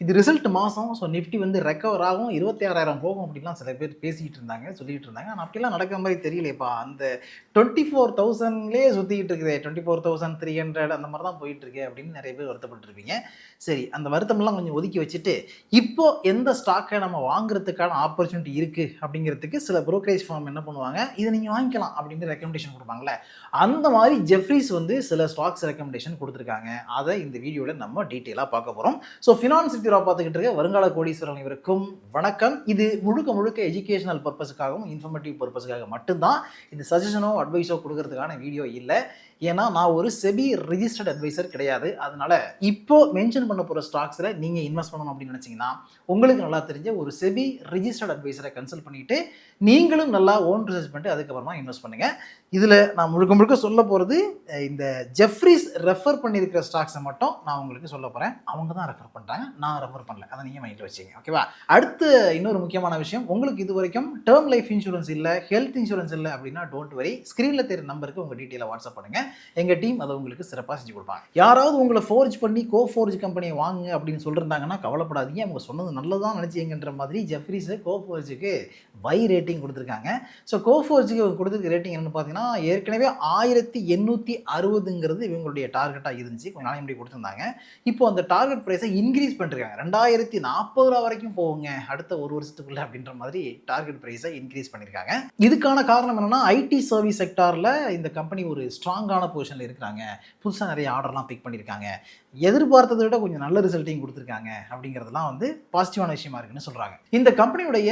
இது ரிசல்ட் மாதம். So Nifty வந்து ரெக்கவர் ஆகும், 26,000 போகும் அப்படின்லாம் சில பேர் பேசிக்கிட்டு இருந்தாங்க, சொல்லிட்டு இருந்தாங்க. ஆனால் அப்படிலாம் நடக்கிற மாதிரி தெரியலையப்பா. அந்த 24,000லேயே சுற்றிக்கிட்டு இருக்குது, 24,300 அந்த மாதிரி தான் போயிட்டு இருக்கு அப்படின்னு நிறைய பேர் வருத்தப்பட்டுருப்பீங்க. சரி, அந்த வருத்தமெல்லாம் கொஞ்சம் ஒதுக்கி வச்சுட்டு, இப்போ எந்த ஸ்டாக்கை நம்ம வாங்குறதுக்கான ஆப்பர்ச்சுனிட்டி இருக்குது அப்படிங்கிறதுக்கு சில ப்ரோக்கரேஜ் ஃபார்ம் என்ன பண்ணுவாங்க, இதை நீங்கள் வாங்கிக்கலாம் அப்படின்னு ரெக்கமெண்டேஷன் கொடுப்பாங்களே, அந்த மாதிரி ஜெஃப்ரீஸ் வந்து சில ஸ்டாக்ஸ் ரெக்கமெண்டேஷன் கொடுத்துருக்காங்க. அதை இந்த வீடியோவில் நம்ம டீட்டெயிலாக பார்க்க போகிறோம். ஸோ ஃபினான்ஸ் வித்ரா பார்த்துக்கிட்டு இருக்க வருங்கால கோடீஸ்வரன் இவருக்கும் வணக்கம். இது முழுக்க முழுக்க எஜுகேஷனல் பர்பஸுக்காகவும் இன்ஃபர்மேட்டிவ் பர்பஸுக்காக மட்டும்தான். இது சஜஷனோ அட்வைஸோ கொடுக்கறதுக்கான வீடியோ இல்லை. ஏன்னா நான் ஒரு செபி ரிஜிஸ்டர்ட் அட்வைசர் கிடையாது. அதனால இப்போ மென்ஷன் பண்ண போகிற ஸ்டாக்ஸில் நீங்கள் இன்வெஸ்ட் பண்ணணும் அப்படின்னு நினச்சிங்கன்னா உங்களுக்கு நல்லா தெரிஞ்ச ஒரு செபி ரிஜிஸ்டர்ட் அட்வைசரை கன்சல்ட் பண்ணிவிட்டு நீங்களும் நல்லா ஓன் ரிசர்ச் பண்ணிட்டு அதுக்கப்புறமா இன்வெஸ்ட் பண்ணுங்கள். இதில் நான் முழுக்க முழுக்க சொல்ல போகிறது இந்த ஜெஃப்ரீஸ் ரெஃபர் பண்ணியிருக்கிற ஸ்டாக்ஸை மட்டும் நான் உங்களுக்கு சொல்ல போகிறேன். அவங்க தான் ரெஃபர் பண்ணுறாங்க, நான் ரெஃபர் பண்ணல. அதை நீங்கள் மைண்டில் வச்சுங்க, ஓகேவா? அடுத்து இன்னொரு முக்கியமான விஷயம், உங்களுக்கு இது வரைக்கும் டேர்ம் லைஃப் இன்சூரன்ஸ் இல்லை, ஹெல்த் இன்சூரன்ஸ் இல்லை அப்படின்னா டோன்ட் வரி, ஸ்க்ரீனில் தெரியுற நம்பருக்கு உங்கள் டீட்டெயிலை வாட்ஸ்அப் பண்ணுங்கள். எங்கள் டீம் அதை உங்களுக்கு சிறப்பாக செஞ்சு கொடுப்பாங்க. யாராவது உங்களை ஃபோர்ஜ் பண்ணி கோஃபோர்ஜ் கம்பெனியை வாங்க அப்படின்னு சொல்லியிருந்தாங்கன்னா கவலைப்படாதீங்க. அவங்க சொன்னது நல்லதான் நினச்சிங்கன்ற மாதிரி ஜெஃப்ரீஸு கோஃபோர்ஜுக்கு பை ரேட்டிங் கொடுத்துருக்காங்க. ஸோ கோஃபோர்ஜுக்கு கொடுத்துருக்க ரேட்டிங் என்னென்னு பார்த்தீங்கன்னா, ஏற்கனவே 1860 இவங்களுடைய டார்கெட்டாக இருந்துச்சு, கொஞ்சம் நாளைக்கு முன்னாடி கொடுத்துருந்தாங்க. இப்போ அந்த டார்கெட் ப்ரைஸை இன்க்ரீஸ் பண்ணிருக்காங்க, 2040 வரைக்கும் போகுங்க அடுத்த ஒரு வருஷத்துக்குள்ள அப்படின்ற மாதிரி டார்கெட் ப்ரைஸை இன்க்ரீஸ் பண்ணியிருக்காங்க. இதுக்கான காரணம் என்னன்னா, ஐடி சர்வீஸ் செக்டாரில் இந்த கம்பெனி ஒரு ஸ்ட்ராங்கான பொசிஷனில் இருக்கிறாங்க. புதுசாக நிறைய ஆர்டர்லாம் பிக் பண்ணியிருக்காங்க. எதிர்பார்த்ததை விட கொஞ்சம் நல்ல ரிசல்ட்டையும் கொடுத்துருக்காங்க. அப்படிங்கிறதுலாம் வந்து பாசிட்டிவான விஷயமா இருக்குன்னு சொல்கிறாங்க. இந்த கம்பெனியுடைய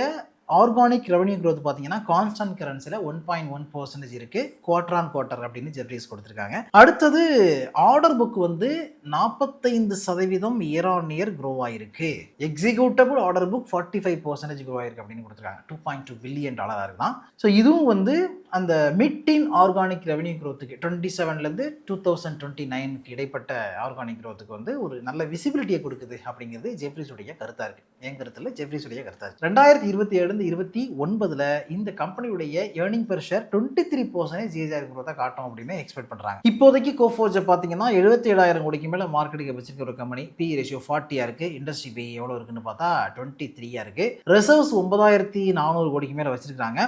ஆர்கானிக் ரெவன்யூ க்ரோத் பார்த்தீங்கன்னா கான்ஸ்டன்ட் கரன்சியில் 1.1% இருக்குது, குவார்டர் ஆன் குவார்டர் அப்படின்னு ஜெஃப்ரீஸ் கொடுத்துருக்காங்க. அடுத்தது ஆர்டர் புக் வந்து 45% இயர் ஆன் இயர் க்ரோ ஆயிருக்கு. எக்ஸிக்யூட்டபிள் ஆர்டர் புக் 45% க்ரோ ஆயிருக்கு அப்படின்னு கொடுத்துருக்காங்க. $2.2 பில்லியன் தான். ஸோ இதுவும் வந்து அந்த மிட்-டீன் ஆர்கானிக் ரெவன்யூ க்ரோத்துக்கு 27லேருந்து 2029க்கு இடைப்பட்ட ஆர்கானிக் க்ரோத்துக்கு வந்து ஒரு நல்ல விசிபிலிட்டியை கொடுக்குது அப்படிங்கிறது ஜெஃப்ரீஸுடைய கருத்தாக இருக்குது. என் கருத்தில் ஜெஃப்ரீஸுடைய கருத்தாக இருக்குது. 2027-29 இந்த கம்பெனியுடைய ஏர்னிங் பெர் ஷேர் 23% ஜிஎஸ்ஆர் க்ரோத்தை காட்டும் அப்படின்னு எக்ஸ்பெக்ட் பண்ணுறாங்க. இப்போதைக்கு கோஃபோர்ஜை பார்த்தீங்கன்னா 77,000 கோடிக்கு மேலே மார்க்கெட்டுக்கு வச்சிருக்க ஒரு கம்பெனி. பி ரேஷியோ 40 இருக்குது. இண்டஸ்ட்ரி பி எவ்வளோ இருக்குன்னு பார்த்தா 23 இருக்குது. ரிசர்வ்ஸ் 9,400 கோடிக்கு மேலே வச்சிருக்காங்க.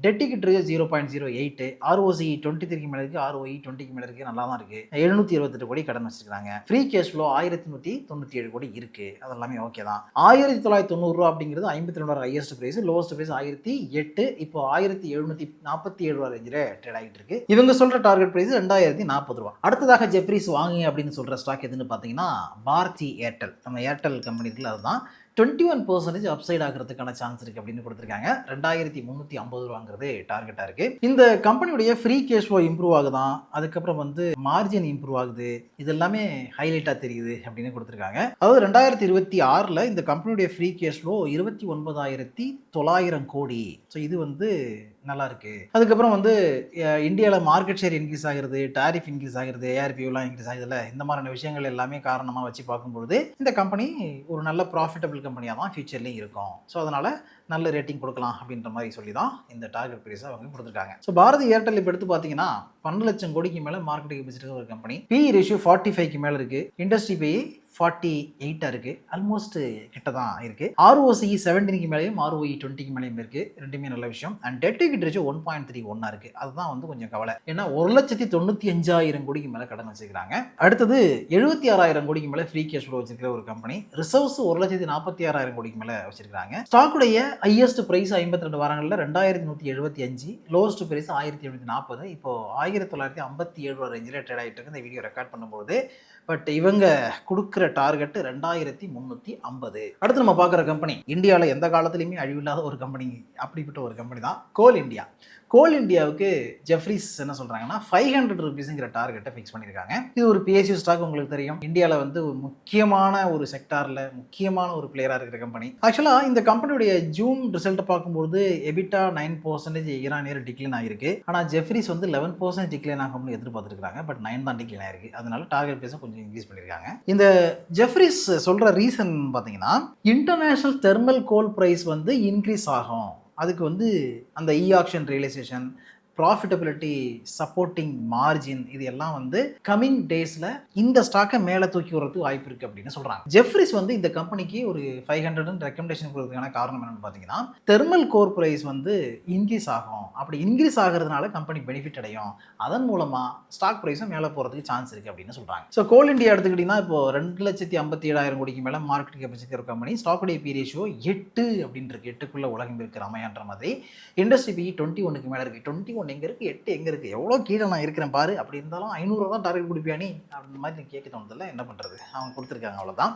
டெட் ஈக்விட்டி 0.08, ROCE 23க்கு மேலே இருக்குது, ROE 20க்கு மேலே இருக்குது, நல்லா தான் இருக்குது. 728 கோடி கடன் வச்சிருக்காங்க. ஃப்ரீ கேஷ் ஃப்ளோ 1197 கோடி இருக்குது. அதெல்லாமே ஓகே தான். 1990 ரூபா அப்படிங்கிறது 52 ஹையஸ்ட் ப்ரைஸ், லோவஸ்ட் ப்ரைஸ் 1008, இப்போ 1747 ரேஞ்சில் ட்ரேட் ஆகிட்டு இருக்கு. இவங்க சொல்கிற டார்கெட் ப்ரைஸ் 2040 ரூபா. அடுத்ததாக ஜெஃப்ரீஸ் வாங்குங்க அப்படின்னு சொல்கிற ஸ்டாக் எதுன்னு பார்த்தீங்கன்னா பாரதி ஏர்டெல். நம்ம ஏர்டெல் கம்பெனி இருக்குல்ல, அதுதான் 21% அப்சைட் ஆகிறதுக்கான சான்ஸ் இருக்குது அப்படின்னு கொடுத்துருக்காங்க. 2350 ரூபாங்கிறது டார்கெட்டாக இருக்குது. இந்த கம்பெனியுடைய ஃப்ரீ கேஷ் ஃப்ளோ இம்ப்ரூவ் ஆகுதான், அதுக்கப்புறம் வந்து மார்ஜின் இம்ப்ரூவ் ஆகுது, இது எல்லாமே ஹைலைட்டாக தெரியுது அப்படின்னு கொடுத்துருக்காங்க. அதாவது 2026 இந்த கம்பெனியுடைய ஃப்ரீ கேஷ் ஃப்ளோ 29,900 கோடி. ஸோ இது வந்து நல்லா இருக்கு. அதுக்கப்புறம் வந்து இந்தியாவில் மார்க்கெட் ஷேர் இன்க்ரீஸ் ஆகிறது, டாரிஃப் இன்க்ரீஸ் ஆகிறது, ஏஆர்பியூலாம் இன்க்ரீஸ் ஆகுதுல்ல, இந்த மாதிரியான விஷயங்கள் எல்லாமே காரணமாக வச்சு பார்க்கும்பொழுது இந்த கம்பெனி ஒரு நல்ல ப்ராஃபிட்டபிள் கம்பெனியாக தான் ஃபியூச்சர்லேயும் இருக்கும். ஸோ அதனால் நல்ல ரேட்டிங் கொடுக்கலாம் அப்படின்ற மாதிரி சொல்லி தான் இந்த டார்கெட் ப்ரைஸை அவங்க கொடுத்துருக்காங்க. ஸோ பாரதி ஏர்டெல் இப்போ எடுத்து பார்த்தீங்கன்னா 12 லட்சம் கோடிக்கு மேலே மார்க்கெட்டுக்கு வச்சுருக்க ஒரு கம்பெனி. பி ரேஷியோ 45க்கு மேலே இருக்குது. இண்டஸ்ட்ரி பி 48 இருக்குது, ஆல்மோஸ்ட் கிட்ட தான் இருக்குது. ROCE 17க்கு மேலேயும் ROE 20க்கு மேலேயும் இருக்குது, ரெண்டுமே நல்ல விஷயம். அண்ட் டெட் ஈக்விட்டி ரேஷியோ 1.31 இருக்குது. அதுதான் வந்து கொஞ்சம் கவலை. ஏன்னா 1,95,000 கோடிக்கு மேலே கடன் வச்சுருக்காங்க. அடுத்தது 76,000 கோடிக்கு மேலே ஃப்ரீ கேஷ் ஃப்ளோ வச்சிருக்கிற ஒரு கம்பெனி. ரிசர்வ்ஸ் 1,46,000 கோடிக்கு மேலே வச்சிருக்காங்க. ஸ்டாக்குடைய ஹையஸ்ட் பிரைஸ் 52 வாரங்களில் 2,175, லோவஸ்ட் பிரைஸ் 1,740, இப்போ 1,957 ரேஞ்சில் ட்ரேட் ஆகிட்டு இருக்கு இந்த வீடியோ ரெக்கார்ட் பண்ணும்போது. பட் இவங்க கொடுக்குற டார்கெட் 2,350. அடுத்து நம்ம பார்க்குற கம்பெனி இந்தியாவில் எந்த காலத்துலையுமே அழிவில்லாத ஒரு கம்பெனி, அப்படிப்பட்ட ஒரு கம்பெனி தான் கோல் இந்தியா. கோல் இந்தியாவுக்கு ஜெஃப்ரீஸ் என்ன சொல்கிறாங்கன்னா 500 ரூபீஸுங்கிற டார்கெட்டை ஃபிக்ஸ் பண்ணியிருக்காங்க. இது ஒரு PSU ஸ்டாக், உங்களுக்கு தெரியும். இந்தியாவில் வந்து முக்கியமான ஒரு செக்டாரில் முக்கியமான ஒரு பிளேயராக இருக்கிற கம்பெனி. ஆக்சுவலாக இந்த கம்பெனியுடைய ஜூன் ரிசல்ட்டை பார்க்கும்போது EBITDA 9% year on year decline ஆகிருக்கு. ஆனால் ஜெஃப்ரீஸ் வந்து 11% டிக்ளைன் ஆகும்னு எதிர்பார்த்துருக்காங்க. பட் 9 தான் டிக்ளைன் ஆகிருக்கு. அதனால டார்கெட் ப்ரைஸை கொஞ்சம் இன்க்ரீஸ் பண்ணியிருக்காங்க. இந்த ஜெஃப்ரீஸ் சொல்கிற ரீசன் பார்த்தீங்கன்னா, இன்டர்நேஷ்னல் தெர்மல் கோல் ப்ரைஸ் வந்து இன்க்ரீஸ் ஆகும். அதுக்கு வந்து அந்த auction realisation, profitability, supporting margin, இது எல்லாம் வந்து கமிங் டேஸ்ல இந்த ஸ்டாக்கை மேலே தூக்கி வரதுக்கு வாய்ப்பு இருக்கு அப்படின்னு சொல்றாங்க. ஜெஃப்ரிஸ் வந்து இந்த கம்பெனிக்கு ஒரு 500 ரெக்கமெண்டேஷன் கொடுக்கறதுக்கான காரணம் என்னன்னு பார்த்தீங்கன்னா, தெர்மல் கோர் பிரைஸ் வந்து இன்க்ரீஸ் ஆகும். அப்படி இன்க்ரீஸ் ஆகிறதுனால கம்பெனி பெனிஃபிட் அடையும். அதன் மூலமா ஸ்டாக் பிரைஸும் மேலே போறதுக்கு சான்ஸ் இருக்கு அப்படின்னு சொல்றாங்க. ஸோ கோல் இந்தியா எடுத்துக்கிட்டீங்கன்னா இப்போ 2,57,700 கோடிக்கு மேலே மார்க்கெட் கேபிசிட்டி இருக்கிற கம்பெனி, ஸ்டாக் பி ரேஷியோ 8 அப்படின்னு இருக்கு. 8க்குள்ள உலகம் இருக்கிற அமையான்ற மாதிரி. இண்டஸ்ட்ரி பி 21க்கு மேலே இருக்கு. 21 எங்க இருக்கு, 8 எங்க இருக்கு, எவ்வளோ கீழே நான் இருக்கிறேன் பாரு. அப்படி இருந்தாலும் 500 தான் டார்கெட் கொடுப்பியா நீ அந்த மாதிரி நீ கேட்க தோணுதில்ல. என்ன பண்றது, அவங்க கொடுத்துருக்காங்க, அவ்வளோதான்.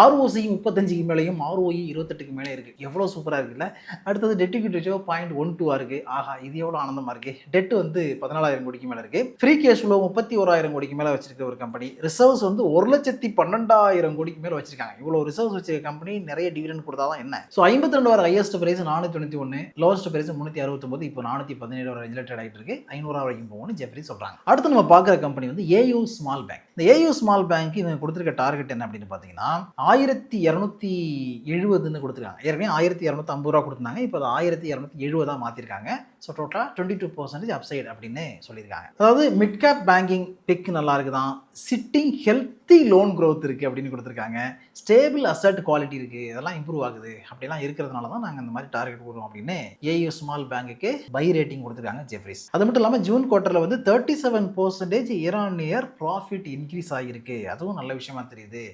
ROC 35க்கு மேலேயும் ROE 28க்கு மேலே இருக்கு. எவ்வளோ சூப்பராக இருக்குல்ல. அடுத்தது டெட் ஈக்விட்டி ரேஷியோ 0.12 இருக்கு. ஆஹா, இது எவ்வளோ ஆனந்தமா இருக்கு. டெட் வந்து 14,000 கோடிக்கு மேலே இருக்கு. ஃப்ரீ கேஷ் ஃப்ளோ 31,000 கோடிக்கு மேலே வச்சிருக்க ஒரு கம்பெனி. ரிசர்வ்ஸ் வந்து 1,12,000 கோடிக்கு மேலே வச்சிருக்காங்க. இவ்வளோ ரிசர்வ்ஸ் வச்சிருக்க கம்பெனி நிறைய டிவிடெண்ட் கொடுத்தாதான் என்ன. ஸோ 52 வர ஹையஸ்ட் பிரைஸ் 491, லோவஸ்ட் பிரைஸ் 369, இப்போ 417 வர ரேஞ்சில் ட்ரேட் ஆகிட்டு இருக்கு. 500 வரைக்கும் போகணும்னு ஜெஃப்ரி சொல்றாங்க. அடுத்து நம்ம பார்க்குற கம்பெனி வந்து AU ஸ்மால் பேங்க். இந்த AU ஸ்மால் பேங்க் இவங்க கொடுத்துருக்க டார்கெட் என்ன அப்படின்னு பார்த்தீங்கன்னா 1,270 கொடுத்துருக்காங்க. ஏற்கனவே 1,250 ரூபா கொடுத்துருந்தாங்க. இப்போ அது 1,270 மாற்றிருக்காங்க. ஸோ டோட்டலாக 22% அப்சைட் அப்படின்னு சொல்லியிருக்காங்க. அதாவது மிட் கேப் பேங்கிங் பிக் நல்லா இருக்குதான், சிட்டிங் ஹெல்த்தி லோன் க்ரோத் இருக்குது அப்படின்னு கொடுத்துருக்காங்க, ஸ்டேபிள் அசட் குவாலிட்டி இருக்குது, இதெல்லாம் இம்ப்ரூவ் ஆகுது. அப்படிலாம் இருக்கிறதுனால தான் நாங்கள் இந்த மாதிரி டார்கெட் கொடுக்குறோம் அப்படின்னு AU ஸ்மால் பேங்குக்கு பை ரேட்டிங் கொடுத்துருக்காங்க ஜெஃப்ரிஸ். அது மட்டும் இல்லாமல் ஜூன் குவார்ட்டரில் வந்து 37% year on year profit increase ஆகிருக்கு. அதுவும் நல்ல விஷயமா தெரியுது.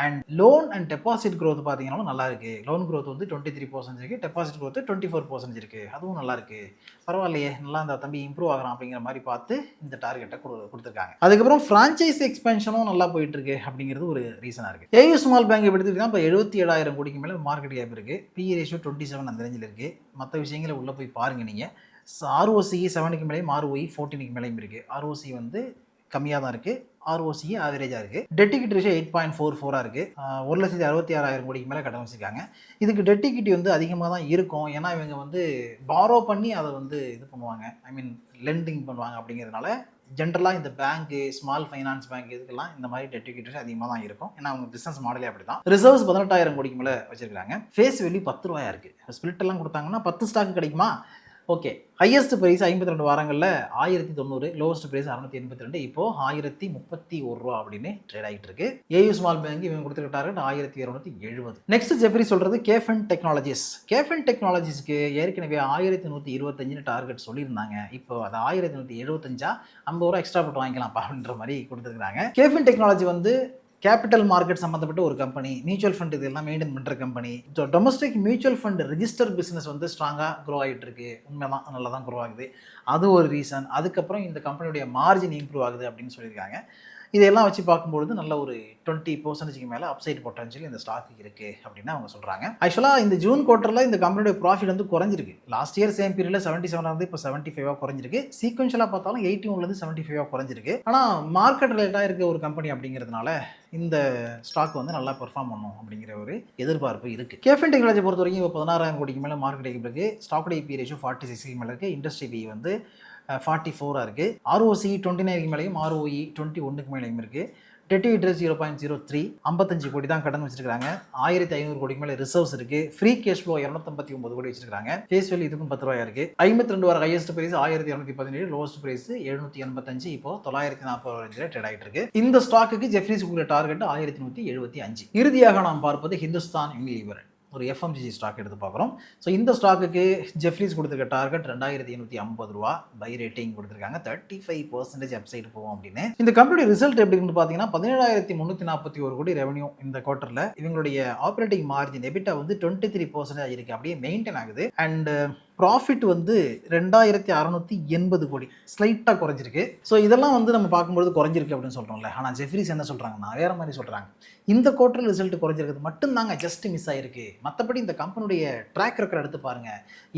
And loan and deposit growth பார்த்தீங்கன்னா நல்லா இருக்கு. லோன் க்ரோத் வந்து 23% இருக்கு, டெபாசிட் க்ரோத் 24% இருக்கு. அதுவும் நல்லா இருக்கு. பரவாயில்லையே, நல்லா இந்த தம்பி இம்ப்ரூவ் ஆகிறான் அப்படிங்கிற மாதிரி பார்த்து இந்த டார்கெட்டை கொடுத்துருக்காங்க. அதுக்கப்புறம் ஃப்ரான்ச்சைஸ் எக்ஸ்பென்ஷனும் நல்லா போயிட்டு இருக்கு அப்படிங்கிறது ஒரு ரீசனாக இருக்கு. AU ஸ்மால் பேங்க் எடுத்துக்கிட்டீங்கன்னா இப்போ 77,000 கோடிக்கு மேலே மார்க்கெட் கேப் இருக்கு. PE ரேஷியோ 27 அந்த ரேஞ்சில் இருக்கு. மற்ற விஷயங்களை உள்ள போய் பாருங்க நீங்க. ROC 7க்கு மேலேயும் ROE 14க்கு மேலேயும் இருக்கு. ROC வந்து கம்மியாக தான் இருக்கு. ROC ஆவரேஜாக இருக்குது. டெட் ஈக்விட்டி ரேஷியோ 8.44 இருக்குது. 1,66,000 கோடிக்கு மேலே கடன் வச்சிருக்காங்க. இதுக்கு டெட் ஈக்விட்டி வந்து அதிகமாக தான் இருக்கும். ஏன்னா இவங்க வந்து பாரோ பண்ணி அதை வந்து இது பண்ணுவாங்க, ஐ மீன் லெண்டிங் பண்ணுவாங்க. அப்படிங்கிறதுனால ஜென்ரலாக இந்த பேங்க்கு, ஸ்மால் ஃபைனான்ஸ் பேங்க் இதுக்கெல்லாம் இந்த மாதிரி டெட் ஈக்விட்டி அதிகமாக தான் இருக்கும். ஏன்னா அவங்க பிஸ்னஸ் மாடலே அப்படி தான். ரிசர்வ்ஸ் 18,000 கோடிக்கு மேலே வச்சிருக்காங்க. ஃபேஸ் வேல்யூ 10 ரூபாயா இருக்குது. ஸ்பிளிட் எல்லாம் கொடுத்தாங்கன்னா 10 ஸ்டாக் கிடைக்குமா? ஓகே. ஹையஸ்ட் பிரைஸ் 52 வாரங்களில் 1,090, லோவஸ்ட் பிரைஸ் 682, இப்போ 1,031 ரூபா அப்படின்னு ட்ரேட் ஆகிட்டு இருக்கு. AU ஸ்மால் பேங்க் இவங்க கொடுத்துருக்க டார்கெட் 1,270. நெக்ஸ்ட் ஜெஃப்ரி சொல்றது கேஃபன் டெக்னாலஜிஸ். கேஃபன் டெக்னாலஜிஸ்க்கு ஏற்கனவே 1,125 டார்கெட் சொல்லியிருந்தாங்க. இப்போ அதை 1,175 50 ரூபா எக்ஸ்ட்ரா போட்டு வாங்கிக்கலாம்ப்பா அப்படின்ற மாதிரி கொடுத்துருக்காங்க. கேஃபன் டெக்னாலஜி வந்து கேபிட்டல் மார்க்கெட் சம்மந்தப்பட்ட ஒரு கம்பெனி, மியூச்சுவல் ஃபண்ட் இதெல்லாம் மெயின்டைன் பண்ணுற company. Domestic mutual fund register business வந்து ஸ்ட்ராங்காக க்ரோ ஆகிட்டு இருக்கு. உண்மைதான், நல்லா தான் க்ரோ ஆகுது. அது ஒரு ரீசன். அதுக்கப்புறம் இந்த கம்பெனியுடைய மார்ஜின் இம்ப்ரூவ் ஆகுது அப்படின்னு சொல்லியிருக்காங்க. இதெல்லாம் வச்சு பார்க்கும்பொழுது நல்ல ஒரு 20% மேலே அப்சைட் பொட்டன்ஷியல் இந்த ஸ்டாக் இருக்குது அப்படின்னு அவங்க சொல்கிறாங்க. ஆக்சுவலாக இந்த ஜூன் குவார்ட்டரில் இந்த கம்பெனியோட ப்ராஃபிட் வந்து குறைஞ்சிருக்கு. லாஸ்ட் இயர் சேம் பீரியடில் 77 வந்து இப்போ 75 குறைஞ்சிருக்கு. சீக்வென்ஷியலாக பார்த்தாலும் 81 75 குறைஞ்சிருக்கு. ஆனால் மார்க்கெட் ரிலேட்டாக இருக்க ஒரு கம்பெனி அப்படிங்கிறதுனால இந்த ஸ்டாக் வந்து நல்லா பெர்ஃபார்ம் பண்ணும் அப்படிங்கிற ஒரு எதிர்பார்ப்பு இருக்குது. கேஃபன் டெக்னாலஜி பொறுத்த வரைக்கும் இப்போ 16,000 கோடிக்கு மேலே மார்க்கெட் இருக்கு. ஸ்டாக் PE ரேஷியோ 46க்கு மேலே இருக்குது. இண்டஸ்ட்ரி பி வந்து 44 இருக்குது. ROC 29க்கு மேலேயும் ROE 21க்கு மேலேயும் இருக்குது. டெட் ஈக்விட்டி 0.03, 55 கோடி தான் கடன் வச்சிருக்காங்க. 1,500 கோடிக்கு மேலே ரிசர்வ்ஸ் இருக்கு. ஃப்ரீ கேஷ் ஃப்ளோ 259 கோடி வச்சிருக்காங்க. ஃபேஸ் வேல்யூ இதுக்கும் 10 ரூபாயா இருக்கு. 52 வர ஹையஸ்ட் பிரைஸ் 1,217, லோவஸ்ட் பிரைஸ் 785, இப்போ 940 ரேஞ்சில் ட்ரேட் ஆகிட்டு இருக்கு. இந்த ஸ்டாக்குக்கு ஜெஃப்ரிஸ் உள்ள டார்கெட் 1,175. இறுதியாக நாம் பார்ப்பது ஹிந்துஸ்தான் யூனிலீவர், ஒரு FMCG ஸ்டாக் எடுத்து பார்க்குறோம். ஸோ இந்த ஸ்டாக்குக்கு ஜெஃப்ரிஸ் கொடுத்துருக்க டார்கெட் 2,850 ரூபா. பை ரேட்டிங் கொடுத்துருக்காங்க. 35% அப்சைடு போகும் அப்படின்னு. இந்த கம்பெனி ரிசல்ட் எப்படின்னு பார்த்தீங்கன்னா 17,341 கோடி ரெவன்யூ இந்த குவார்ட்டரில். இவங்களுடைய ஆப்ரேட்டிங் மார்ஜின் எபிட்டா வந்து 23% இருக்கு, அப்படியே மெயின்டைன் ஆகுது. அண்ட் ப்ராஃபிட் வந்து 2,680 கோடி, ஸ்லைட்டாக குறைஞ்சிருக்கு. ஸோ இதெல்லாம் வந்து நம்ம பார்க்கும்போது குறைஞ்சிருக்கு அப்படின்னு சொல்கிறோம்ல. ஆனால் ஜெஃப்ரிஸ் என்ன சொல்கிறாங்கன்னா வேறு மாதிரி சொல்கிறாங்க. இந்த குவார்ட்டர் ரிசல்ட் குறைஞ்சிருக்கிறது மட்டும்தாங்க ஜஸ்ட் மிஸ் ஆகிருக்கு. மற்றபடி இந்த கம்பெனியுடைய ட்ராக் ரெக்கார்ட் எடுத்து பாருங்க,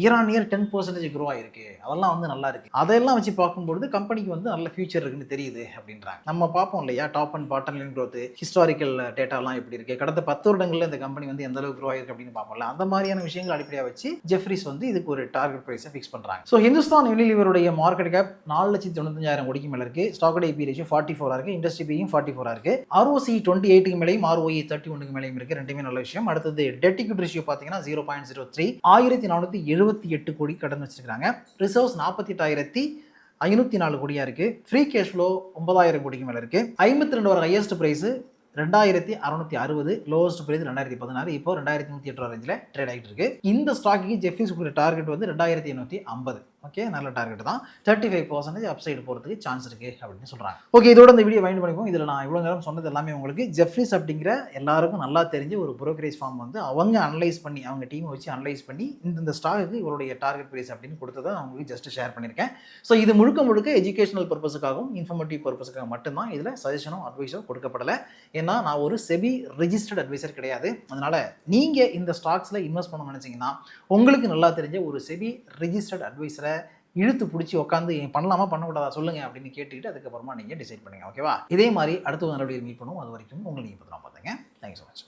இயர் ஆன் இயர் 10% க்ரோ ஆகிருக்கு. அதெல்லாம் வந்து நல்லா இருக்கு. அதெல்லாம் வச்சு பார்க்கும்போது கம்பெனிக்கு வந்து நல்ல ஃபியூச்சர் இருக்குன்னு தெரியுது அப்படின்றாங்க. நம்ம பார்ப்போம் இல்லையா, top and bottom line growth, historical டேட்டாலாம் எப்படி இருக்கு, கடந்த 10 வருடங்களில் இந்த கம்பெனி வந்து எந்த அளவுக்கு க்ரோ ஆயிருக்கு அப்படின்னு பார்ப்போம்ல. அந்த மாதிரியான விஷயங்கள் அடிப்படையாக வச்சு ஜெஃப்ரிஸ் வந்து இதுக்கு ஒரு டார்கெட் பிரைஸை ஃபிக்ஸ் பண்ணுறாங்க. ஸோ ஹிந்துஸ்தான் யூனிலீவருடைய மார்க்கெட் கேப் 4,95,000 கோடிக்கு மேலே இருக்கு. ஸ்டாக் PE ரேஷியோ 44 இருக்கு. இண்டஸ்ட்ரி பியும் 44 இருக்கு. ROC 28க்கு மேலேயும் ROE 31க்கு மேலேயும் இருக்கு. ரெண்டுமே நல்ல விஷயம். அடுத்தது டெட் ஈக்விட்டி ரேஷியோ பார்த்தீங்கன்னா 0.03, 1,478 கோடி கடன் வச்சிருக்காங்க. ரிசர்வ்ஸ் 48,000 504 கோடியாக இருக்குது. ஃப்ரீ கேஷ் ஃப்ளோ 9000 கோடிக்கு மேலே இருக்குது. 52 வர ஹையஸ்ட் ப்ரைஸு 2660, லோவஸ்ட் பிரைஸ் 2016, இப்போ 2108 ரேஞ்சில் ட்ரேட் ஆகிட்டு இருக்கு. இந்த ஸ்டாக்கு ஜெஃப்ரிஸ் கொடுக்குற டார்கெட் வந்து 2850. ஓகே, நல்ல டார்கெட் தான். 35% அப்சைடு போகிறதுக்கு சான்ஸ் இருக்கு அப்படின்னு சொல்றாங்க. ஓகே, இதோட இந்த வீடியோ வைண்ட் பண்ணிப்போம். இதில் நான் இவ்வளோ நேரம் சொன்னது எல்லாமே உங்களுக்கு ஜெஃப்ரிஸ் அப்படிங்கிற எல்லாருக்கும் நல்லா தெரிஞ்ச ஒரு புரோக்கரேஜ் ஃபார்ம் வந்து அவங்க அனலைஸ் பண்ணி, அவங்க டீமை வச்சு அனலைஸ் பண்ணி இந்த ஸ்டாக்கு இவருடைய டார்கெட் பிரைஸ் அப்படின்னு கொடுத்ததை நான் உங்களுக்கு ஜஸ்ட் ஷேர் பண்ணியிருக்கேன். ஸோ இது முழுக்க எஜுகேஷனல் பர்பஸுக்காகவும் இன்ஃபர்மேட்டிவ் பர்பஸுக்காக மட்டும்தான் இதில் சஜஷனோ அட்வைஸோ கொடுக்கப்படலை. ஏன்னா நான் ஒரு செபி ரெஜிஸ்டர்ட் அட்வைசர் கிடையாது. அதனால நீங்க இந்த ஸ்டாக்ஸ்ல இன்வெஸ்ட் பண்ண நினைச்சீங்கன்னா உங்களுக்கு நல்லா தெரிஞ்ச ஒரு செபி ரெஜிஸ்டர்ட் அட்வைசரை இழுத்து பிடிச்சி உட்காந்து பண்ணலாமா பண்ணக்கூடாதா சொல்லுங்க அப்படின்னு கேட்டுக்கிட்டு அதுக்கப்புறமா நீங்க டிசைட் பண்ணுங்க. ஓகேவா? இதே மாதிரி அடுத்த ஒரு நல்ல மீட் பண்ணுவோம். அது வரைக்கும் உங்களை நீங்க பார்த்துங்க. Thank you so much.